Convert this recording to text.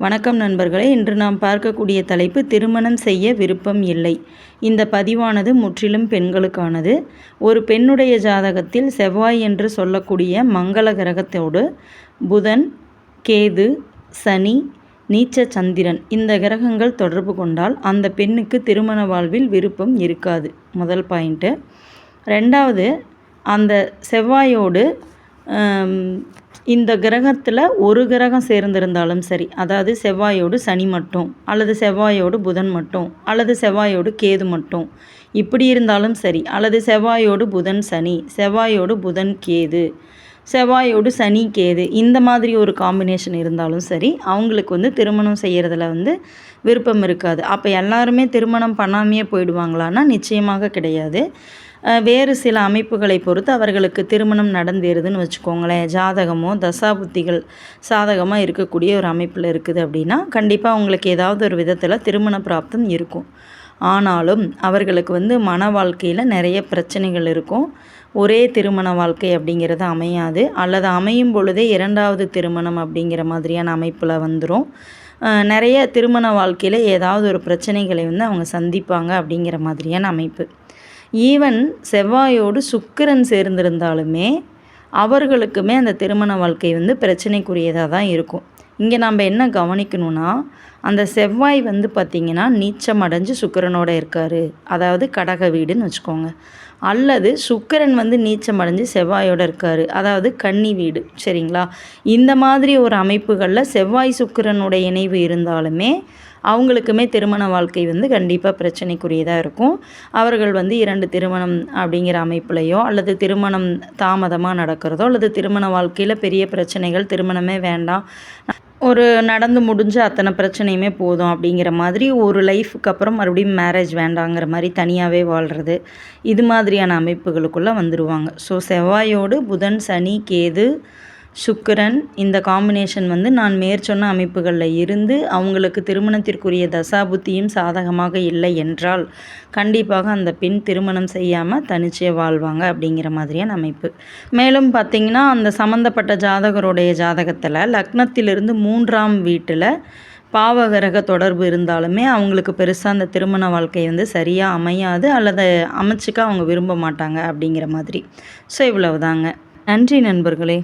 வணக்கம் நண்பர்களே, இன்று நாம் பார்க்கக்கூடிய தலைப்பு திருமணம் செய்ய விருப்பம் இல்லை. இந்த பதிவானது முற்றிலும் பெண்களுக்கானது. ஒரு பெண்ணுடைய ஜாதகத்தில் செவ்வாய் என்று சொல்லக்கூடிய மங்கள கிரகத்தோடு புதன், கேது, சனி, நீச்ச சந்திரன் இந்த கிரகங்கள் தொடர்பு கொண்டால் அந்த பெண்ணுக்கு திருமண வாழ்வில் விருப்பம் இருக்காது. முதல் பாயிண்ட்டு. ரெண்டாவது, அந்த செவ்வாயோடு இந்த கிரகத்தில் ஒரு கிரகம் சேர்ந்திருந்தாலும் சரி, அதாவது செவ்வாயோடு சனி மட்டும், அல்லது செவ்வாயோடு புதன் மட்டும், அல்லது செவ்வாயோடு கேது மட்டும், இப்படி இருந்தாலும் சரி, அல்லது செவ்வாயோடு புதன் சனி, செவ்வாயோடு புதன் கேது, செவ்வாயோடு சனி கேது, இந்த மாதிரி ஒரு காம்பினேஷன் இருந்தாலும் சரி, அவங்களுக்கு திருமணம் செய்கிறதுல விருப்பம் இருக்காது. அப்போ எல்லாருமே திருமணம் பண்ணாமையே போயிடுவாங்களான்னா நிச்சயமாக கிடையாது. வேறு சில அமைப்புகளை பொறுத்து அவர்களுக்கு திருமணம் நடந்தேறுதுன்னு வச்சுக்கோங்களேன். ஜாதகமோ தசாபுத்திகள் சாதகமாக இருக்கக்கூடிய ஒரு அமைப்பில் இருக்குது அப்படின்னா கண்டிப்பாக அவங்களுக்கு ஏதாவது ஒரு விதத்தில் திருமண பிராப்தம் இருக்கும். ஆனாலும் அவர்களுக்கு மன வாழ்க்கையில் நிறைய பிரச்சனைகள் இருக்கும். ஒரே திருமண வாழ்க்கை அப்படிங்கிறது அமையாது, அல்லது அமையும் பொழுதே இரண்டாவது திருமணம் அப்படிங்கிற மாதிரியான அமைப்பில் வந்துடும். நிறைய திருமண வாழ்க்கையில் ஏதாவது ஒரு பிரச்சனைகளை அவங்க சந்திப்பாங்க அப்படிங்கிற மாதிரியான அமைப்பு. ஈவன் செவ்வாயோடு சுக்கிரன் சேர்ந்திருந்தாலுமே அவர்களுக்குமே அந்த திருமண வாழ்க்கை பிரச்சனைக்குரியதாக தான் இருக்கும். இங்கே நம்ம என்ன கவனிக்கணும்னா, அந்த செவ்வாய் பார்த்திங்கன்னா நீச்சம் அடைஞ்சு சுக்கிரனோட இருக்கார், அதாவது கடக வீடுன்னு வச்சுக்கோங்க. அல்லது சுக்கிரன் நீச்சம் அடைஞ்சு செவ்வாயோடு இருக்கார், அதாவது கன்னி வீடு. சரிங்களா? இந்த மாதிரி ஒரு அமைப்புகளில் செவ்வாய் சுக்கிரனுடைய இணைவு இருந்தாலுமே அவங்களுக்குமே திருமண வாழ்க்கை கண்டிப்பாக பிரச்சனைக்குரியதாக இருக்கும். அவர்கள் 2 திருமணம் அப்படிங்கிற அமைப்புலையோ, அல்லது திருமணம் தாமதமாக நடக்கிறதோ, அல்லது திருமண வாழ்க்கையில் பெரிய பிரச்சனைகள், திருமணமே வேண்டாம், ஒரு நடந்து முடிஞ்ச அத்தனை பிரச்சனையுமே போதும் அப்படிங்கிற மாதிரி ஒரு லைஃபுக்கு அப்புறம் மறுபடியும் மேரேஜ் வேண்டாங்கிற மாதிரி தனியாகவே வாழ்கிறது, இது மாதிரியான அமைப்புகளுக்குள்ளே வந்துடுவாங்க. ஸோ செவ்வாயோடு புதன், சனி, கேது, சுக்கிரன் இந்த காம்பினேஷன் நான் மேற்சொன்ன அமைப்புகளில் இருந்து அவங்களுக்கு திருமணத்திற்குரிய தசாபுத்தியும் சாதகமாக இல்லை என்றால் கண்டிப்பாக அந்த பெண் திருமணம் செய்யாமல் தனிச்சே வாழ்வாங்க அப்படிங்கிற மாதிரியான அமைப்பு. மேலும் பார்த்திங்கன்னா, அந்த சம்மந்தப்பட்ட ஜாதகருடைய ஜாதகத்தில் லக்னத்திலிருந்து 3ஆம் வீட்டில் பாவகிரக தொடர்பு இருந்தாலுமே அவங்களுக்கு பெருசாக அந்த திருமண வாழ்க்கை சரியாக அமையாது, அல்லது அமைச்சிக்க அவங்க விரும்ப மாட்டாங்க அப்படிங்கிற மாதிரி. ஸோ இவ்வளவுதாங்க. நன்றி நண்பர்களே.